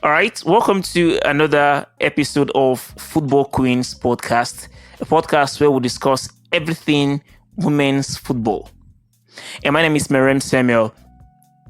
All right, welcome to another episode of Football Queens podcast, a podcast where we discuss everything women's football. And my name is Merem Samuel.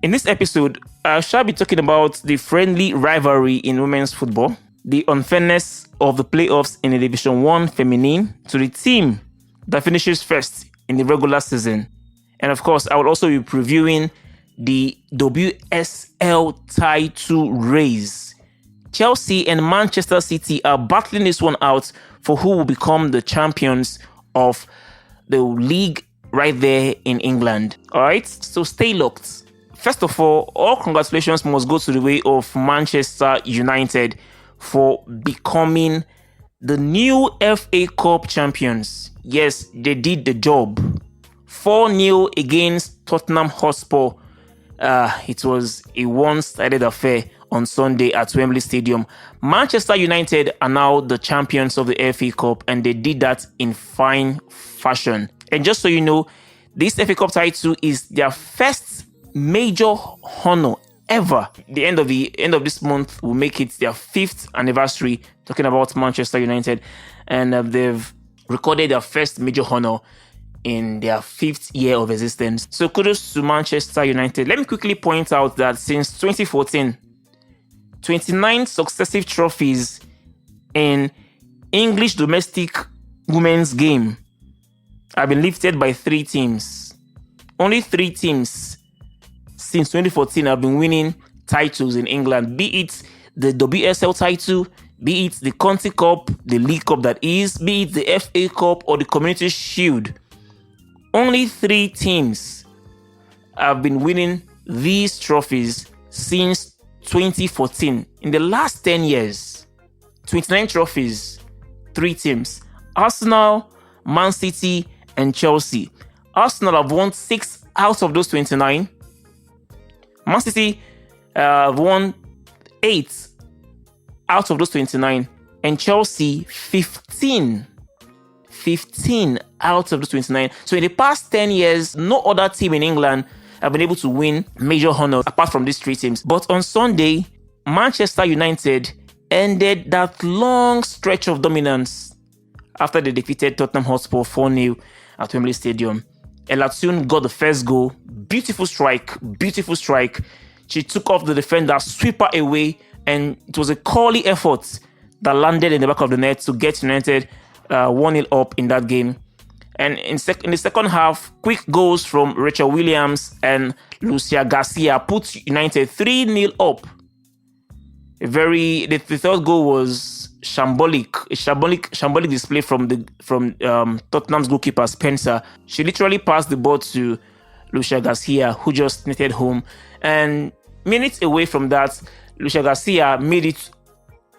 In this episode, I shall be talking about the friendly rivalry in women's football, the unfairness of the playoffs in the Division 1 Feminine to the team that finishes first in the regular season. And of course, I will also be previewing the WSL title race. Chelsea and Manchester City are battling this one out for who will become the champions of the league right there in England. All right, so stay locked. First of all congratulations must go to the way of Manchester United for becoming the new FA Cup champions. Yes, they did the job. 4-0 against Tottenham Hotspur. It was a one-sided affair on Sunday at Wembley Stadium. Manchester United are now the champions of the FA Cup, and they did that in fine fashion. And just so you know, this FA Cup title is their first major honor ever. The end of this month will make it their 5th anniversary. Talking about Manchester United, and they've recorded their first major honor in their 5th year of existence. So kudos to Manchester United. Let me quickly point out that since 2014, 29 successive trophies in English domestic women's game have been lifted by 3 teams. Only 3 teams since 2014 have been winning titles in England, be it the WSL title, be it the County Cup, the League Cup that is, be it the FA Cup or the Community Shield. Only 3 teams have been winning these trophies since 2014. In the last 10 years, 29 trophies, 3 teams. Arsenal, Man City, and Chelsea. Arsenal have won 6 out of those 29. Man City have won 8 out of those 29. And Chelsea, 15 out of those 29. So in the past 10 years, no other team in England have been able to win major honors apart from these 3 teams. But on Sunday, Manchester United ended that long stretch of dominance after they defeated Tottenham Hotspur 4-0 at Wembley Stadium. Elatun got the first goal. Beautiful strike. She took off the defender, sweep her away, and it was a quality effort that landed in the back of the net to get United 1-0 up in that game. And in the second half, quick goals from Rachel Williams and Lucia Garcia put United 3-0 up. The third goal was shambolic display from Tottenham's goalkeeper Spencer. She literally passed the ball to Lucia Garcia, who just netted home. And minutes away from that, Lucia Garcia made it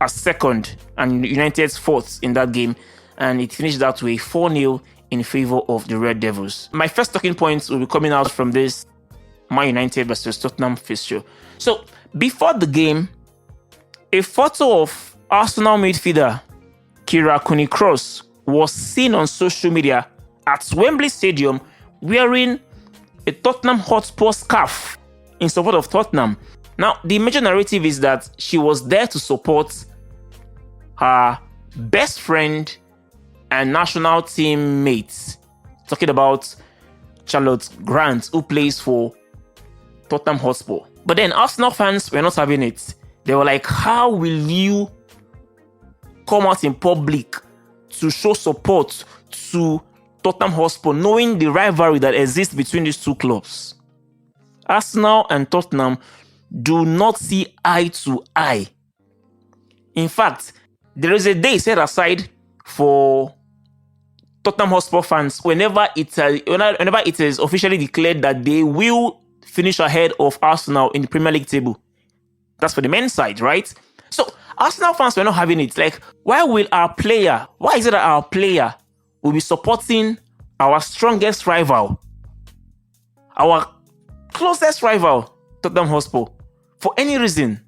a second and United's 4th in that game. And it finished that way, 4-0 in favor of the Red Devils. My first talking points will be coming out from this Man United versus Tottenham fixture. So, before the game, a photo of Arsenal midfielder Kyra Cooney-Cross was seen on social media at Wembley Stadium wearing a Tottenham Hotspur scarf in support of Tottenham. Now, the major narrative is that she was there to support her best friend and national team mates. Talking about Charlotte Grant, who plays for Tottenham Hotspur. But then Arsenal fans were not having it. They were like, how will you come out in public to show support to Tottenham Hotspur, knowing the rivalry that exists between these 2 clubs? Arsenal and Tottenham do not see eye to eye. In fact, there is a day set aside for Tottenham Hotspur fans whenever it is officially declared that they will finish ahead of Arsenal in the Premier League table. That's for the men's side, right? So Arsenal fans were not having it. Like, why is it that our player will be supporting our strongest rival, our closest rival, Tottenham Hotspur, for any reason?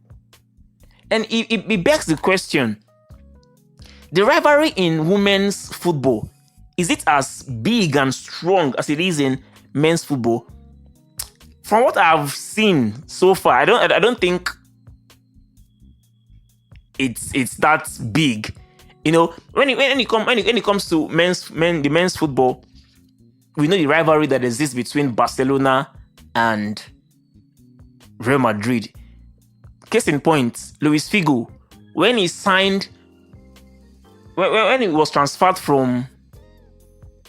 And it begs the question, the rivalry in women's football, is it as big and strong as it is in men's football? From what I've seen so far, I don't think it's that big. When it comes to the men's football, we know the rivalry that exists between Barcelona and Real Madrid. Case in point, Luis Figo, when he was transferred from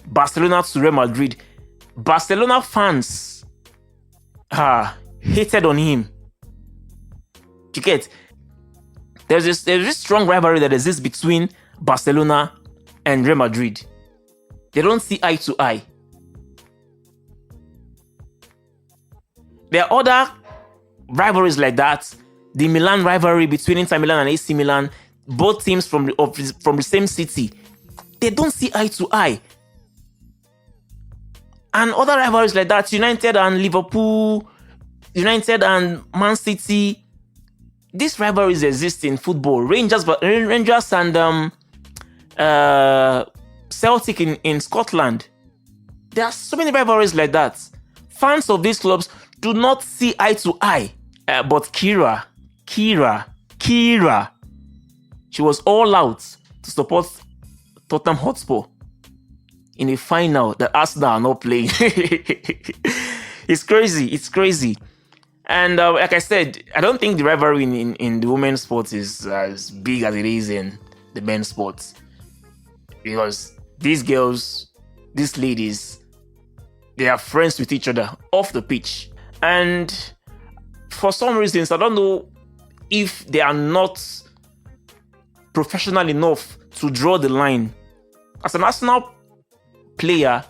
Barcelona to Real Madrid, Barcelona fans hated on him. You get? There's this strong rivalry that exists between Barcelona and Real Madrid. They don't see eye to eye. There are other rivalries like that. The Milan rivalry between Inter Milan and AC Milan, both teams from the same city. They don't see eye to eye. And other rivalries like that, United and Liverpool, United and Man City. These rivalries exist in football. Rangers and Celtic in Scotland. There are so many rivalries like that. Fans of these clubs do not see eye to eye. But Kyra, she was all out to support Tottenham Hotspur in a final that Arsenal are not playing. It's crazy. And like I said, I don't think the rivalry in the women's sports is as big as it is in the men's sports. Because these girls, these ladies, they are friends with each other off the pitch. And for some reasons, I don't know if they are not professional enough to draw the line. As an Arsenal player,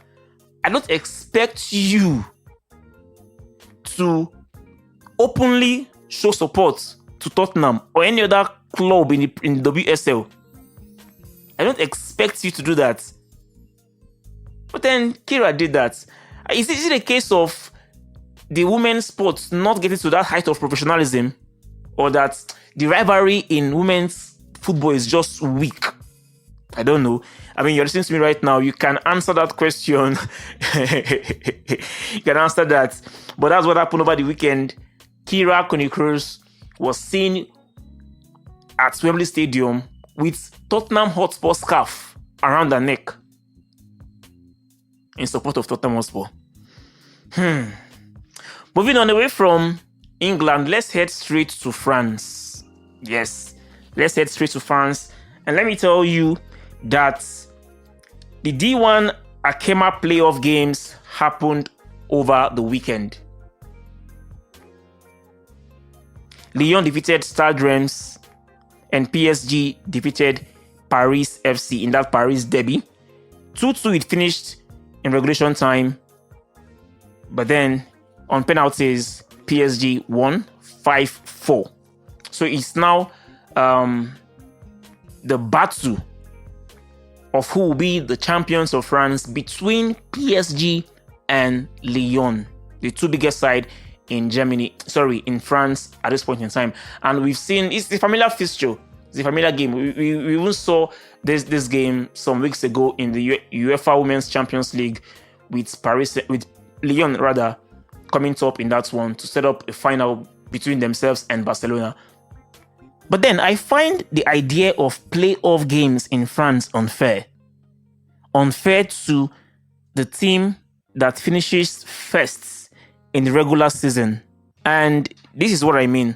I don't expect you to openly show support to Tottenham or any other club in the WSL. I don't expect you to do that. But then Kyra did that. Is it a case of the women's sports not getting to that height of professionalism, or that the rivalry in women's football is just weak? I don't know. I mean, you're listening to me right now. You can answer that question. You can answer that. But that's what happened over the weekend. Kyra Cooney-Cross was seen at Wembley Stadium with Tottenham Hotspur scarf around her neck in support of Tottenham Hotspur. Moving on away from England, let's head straight to France. Yes, let's head straight to France. And let me tell you that the D1 Akema playoff games happened over the weekend. Lyon defeated Stade Reims and PSG defeated Paris FC in that Paris derby. 2-2 it finished in regulation time. But then on penalties, PSG won 5-4. So it's now the battle of who will be the champions of France between PSG and Lyon, the two biggest side in France at this point in time. And we've seen it's a familiar fixture, it's a familiar game. We even saw this game some weeks ago in the UEFA Women's Champions League with Lyon coming top in that one to set up a final between themselves and Barcelona. But then I find the idea of playoff games in France unfair. Unfair to the team that finishes first in the regular season. And this is what I mean.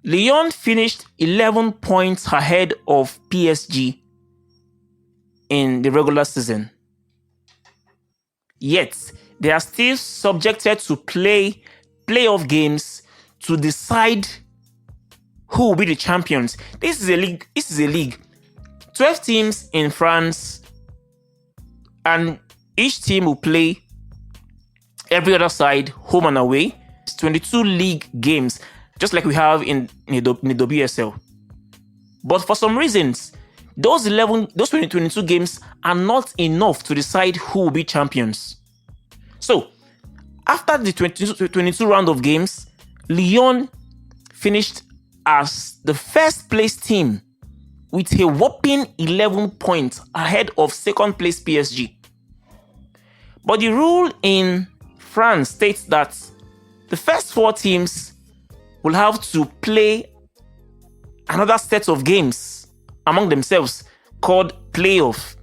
Lyon finished 11 points ahead of PSG in the regular season. Yet, they are still subjected to play playoff games to decide who will be the champions. This is a league. 12 teams in France, and each team will play every other side, home and away. It's 22 league games, just like we have in the WSL. But for some reasons, those 22 games are not enough to decide who will be champions. So, after the 22 round of games, Lyon finished as the first place team with a whopping 11 points ahead of second place PSG. But the rule in France states that the first four teams will have to play another set of games among themselves called playoff.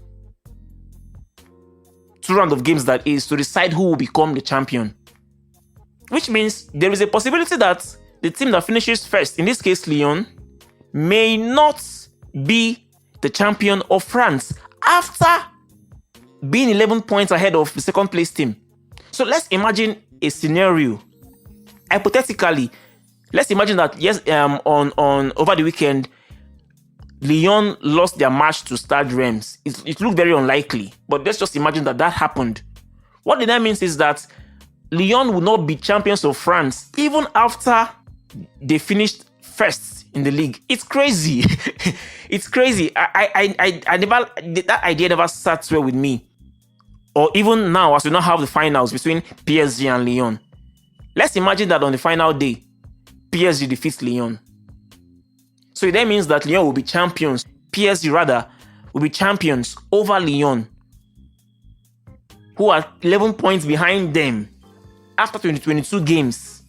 2 rounds of games, that is, to decide who will become the champion. Which means there is a possibility that the team that finishes first, in this case Lyon, may not be the champion of France after being 11 points ahead of the second place team. So let's imagine a scenario. Hypothetically, let's imagine that on over the weekend, Lyon lost their match to Stade Reims. It looked very unlikely, but let's just imagine that happened. What that means is that Lyon will not be champions of France even after they finished first in the league. It's crazy. It's crazy. I never, that idea never sat well with me. Or even now, as we now have the finals between PSG and Lyon. Let's imagine that on the final day, PSG defeats Lyon. So it then means that Lyon will be champions. PSG rather will be champions over Lyon, who are 11 points behind them after 22 games.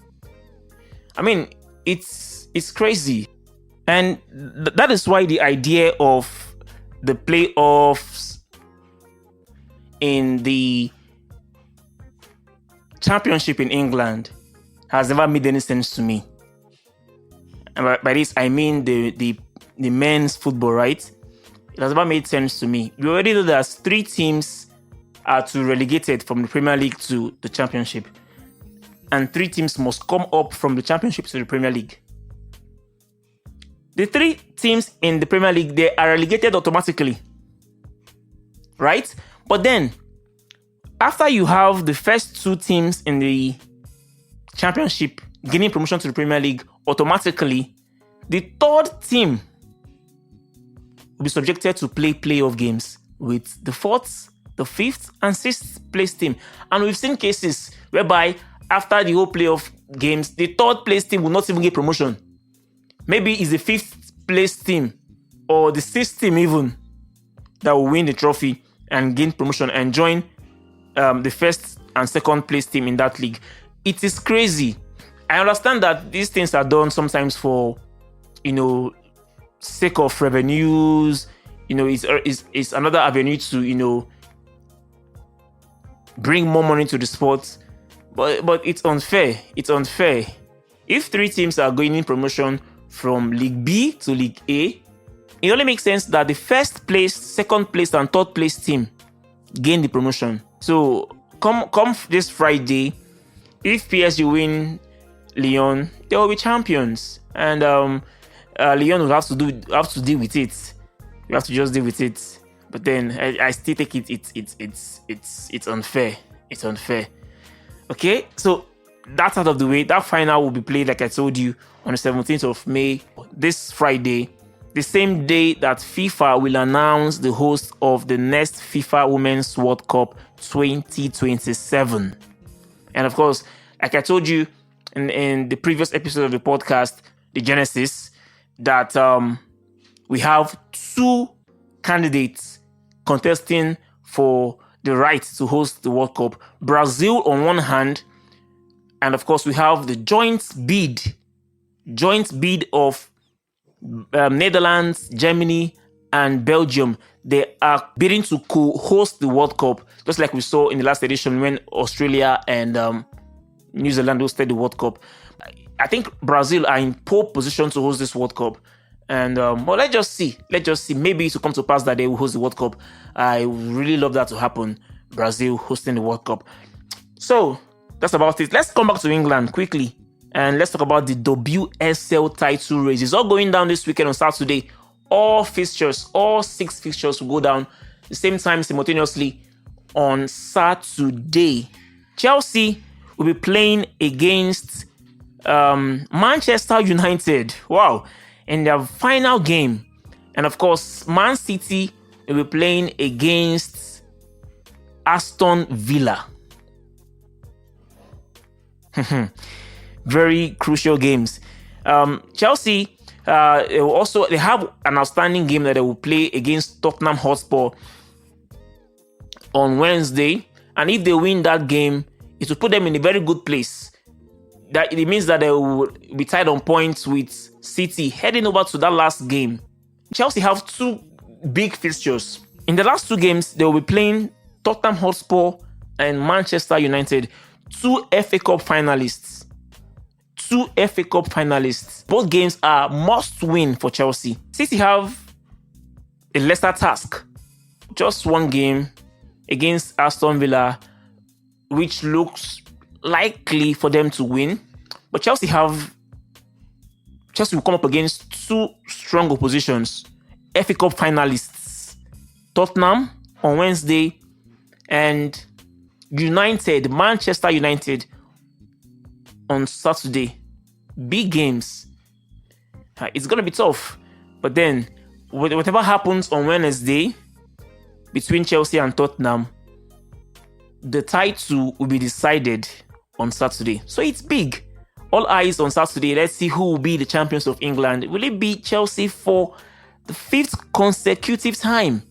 I mean, it's crazy. And that is why the idea of the playoffs in the championship in England has never made any sense to me. And by this, I mean the men's football, right? It has never made sense to me. We already know that 3 teams are to relegated from the Premier League to the Championship. And 3 teams must come up from the Championship to the Premier League. The 3 teams in the Premier League, they are relegated automatically. Right? But then, after you have the first 2 teams in the Championship gaining promotion to the Premier League, automatically, the 3rd team will be subjected to play playoff games with the 4th, the 5th, and 6th place team. And we've seen cases whereby after the whole playoff games, the 3rd place team will not even get promotion. Maybe it's the 5th place team or the 6th team even that will win the trophy and gain promotion and join the 1st and 2nd place team in that league. It is crazy. I understand that these things are done sometimes for, sake of revenues. It's another avenue to, bring more money to the sport. But it's unfair. It's unfair. If 3 teams are going in promotion from League B to League A, it only makes sense that the 1st place, 2nd place, and 3rd place team gain the promotion. So come this Friday, if PSG win Lyon, they will be champions, and Lyon will have to deal with it. We have to just deal with it. But then I still think it's unfair. It's unfair. Okay, so that's out of the way. That final will be played, like I told you, on the 17th of May, this Friday, the same day that FIFA will announce the host of the next FIFA Women's World Cup 2027. And of course, like I told you in the previous episode of the podcast, the Genesis, that we have 2 candidates contesting for the right to host the World Cup. Brazil on one hand, and of course we have the joint bid of Netherlands, Germany, and Belgium. They are bidding to co-host the World Cup, just like we saw in the last edition when Australia and New Zealand hosted the World Cup. I think Brazil are in pole position to host this World Cup. And let's just see. Maybe it will come to pass that they will host the World Cup. I would really love that to happen. Brazil hosting the World Cup. So that's about it. Let's come back to England quickly. And let's talk about the WSL title race. It's all going down this weekend on Saturday. All 6 fixtures will go down the same time simultaneously on Saturday. Chelsea will be playing against Manchester United. Wow. In their final game. And of course, Man City will be playing against Aston Villa. Very crucial games. Chelsea, they have an outstanding game that they will play against Tottenham Hotspur on Wednesday. And if they win that game, it will put them in a very good place. that it means that they will be tied on points with City heading over to that last game. Chelsea have two big fixtures. In the last two games, they will be playing Tottenham Hotspur and Manchester United, two FA Cup finalists. Both games are must win for Chelsea. City have a lesser task. Just one game against Aston Villa, which looks likely for them to win. But Chelsea will come up against two strong oppositions. FA Cup finalists, Tottenham on Wednesday, and Manchester United on Saturday. Big games. It's going to be tough. But then, whatever happens on Wednesday between Chelsea and Tottenham, the title will be decided on Saturday. So it's big. All eyes on Saturday. Let's see who will be the champions of England. Will it be Chelsea for the 5th consecutive time?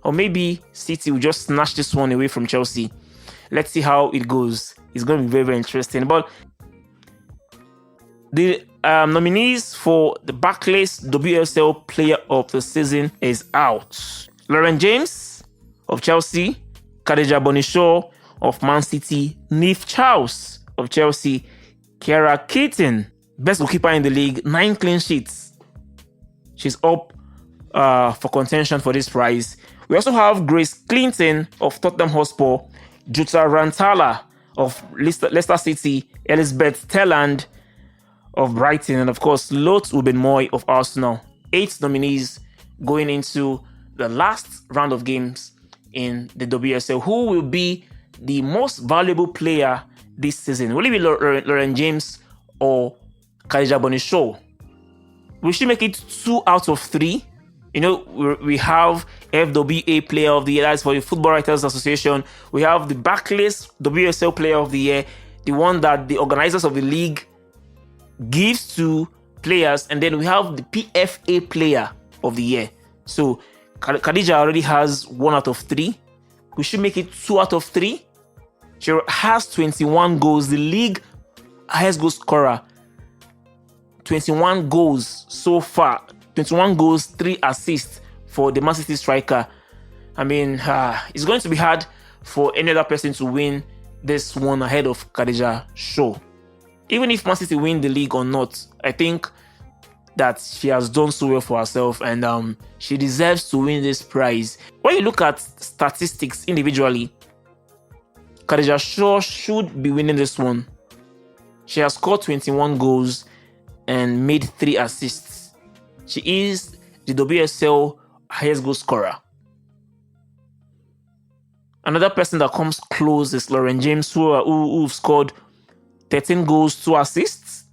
Or maybe City will just snatch this one away from Chelsea. Let's see how it goes. It's going to be very, very interesting. But the nominees for the Barclays WSL Player of the Season is out. Lauren James of Chelsea, Khadija Bonny-Shaw of Man City, Niamh Charles of Chelsea, Kyra Keaton, best goalkeeper in the league, 9 clean sheets. She's up for contention for this prize. We also have Grace Clinton of Tottenham Hotspur, Jutta Rantala of Leicester City, Elizabeth Telland of Brighton, and of course, Lot Uben-Moy of Arsenal. 8 nominees going into the last round of games in the WSL. Who will be the most valuable player this season? Will it be Lauren James or Khadija Bonny-Shaw? We should make it 2 out of 3. You know, we have FWA Player of the Year, that's for the Football Writers Association. We have the Barclays WSL Player of the Year, the one that the organizers of the league gives to players, and then we have the PFA Player of the Year. So Khadija already has 1 out of 3. We should make it 2 out of 3. She has 21 goals, the league highest goal scorer. 21 goals so far. 21 goals, 3 assists for the Man City striker. I mean, it's going to be hard for any other person to win this one ahead of Khadija Shaw. Even if Man City win the league or not, I think that she has done so well for herself, and she deserves to win this prize. When you look at statistics individually, Khadija Shaw should be winning this one. She has scored 21 goals and made 3 assists. She is the WSL highest goal scorer. Another person that comes close is Lauren James, who scored 13 goals, 2 assists.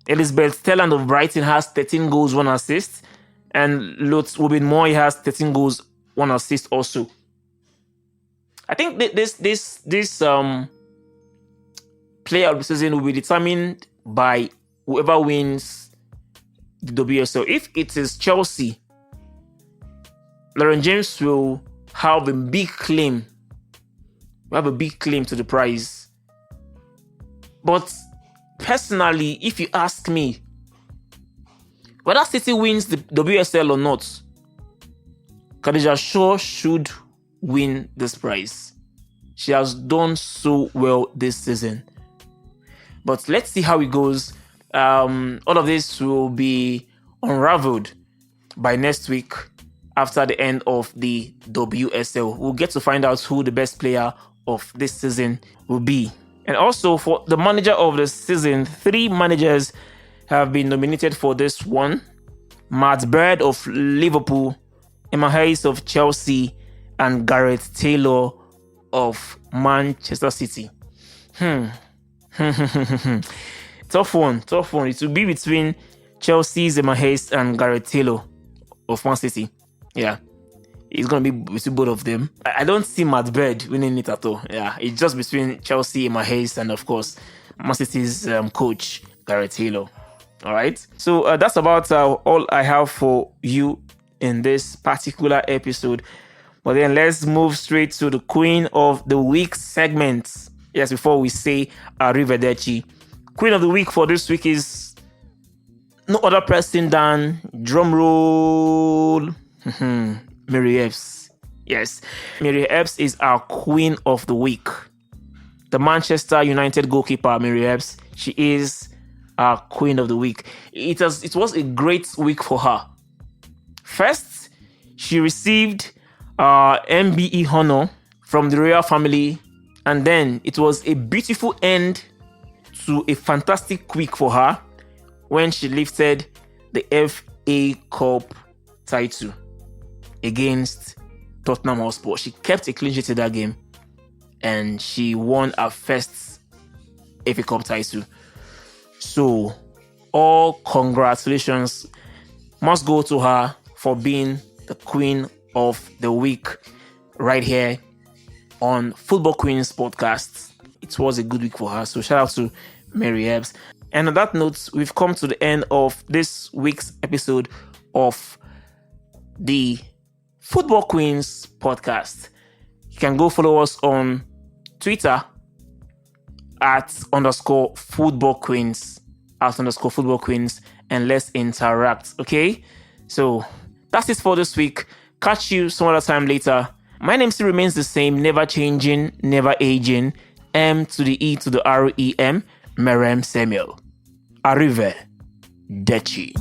Elizabeth Telland of Brighton has 13 goals, 1 assist. And Lot Uben-Moy has 13 goals, 1 assist also. I think this player of the season will be determined by whoever wins the WSL. If it is Chelsea, Lauren James will have a big claim. We have a big claim to the prize. But personally, if you ask me, whether City wins the WSL or not, Khadija Shaw should win this prize. She has done so well this season. But let's see how it goes. All of this will be unraveled by next week after the end of the WSL. We'll get to find out who the best player of this season will be. And also for the manager of the season, 3 managers have been nominated for this one. Matt Bird of Liverpool, Emma Hayes of Chelsea, and Gareth Taylor of Manchester City. Tough one. It will be between Chelsea's Emma Hayes and Gareth Taylor of Man City. Yeah, it's going to be between both of them. I don't see Matt Bird winning it at all. Yeah, it's just between Chelsea, Emma Hayes, and of course, Man City's coach, Gareth Taylor. All right. So that's about all I have for you in this particular episode. But then let's move straight to the Queen of the Week segment. Yes, before we say arrivederci. Queen of the week for this week is no other person than drumroll Mary Epps. Yes, Mary Epps is our queen of the week. The Manchester United goalkeeper Mary Epps, she is our queen of the week. It was a great week for her. First, she received MBE honor from the royal family, and then it was a beautiful end to a fantastic week for her when she lifted the FA Cup title against Tottenham Hotspur. She kept a clean sheet in that game and she won her first FA Cup title. So all congratulations must go to her for being the queen of the week right here on Football Queens podcast. It was a good week for her. So shout out to Mary Epps. And on that note, we've come to the end of this week's episode of the Football Queens podcast. You can go follow us on Twitter @_Football Queens, @_Football Queens, and let's interact. Okay, so that's it for this week. Catch you some other time later. My name still remains the same, never changing, never aging. M to the E to the REM, Merem Samuel. Arrive, Dechi.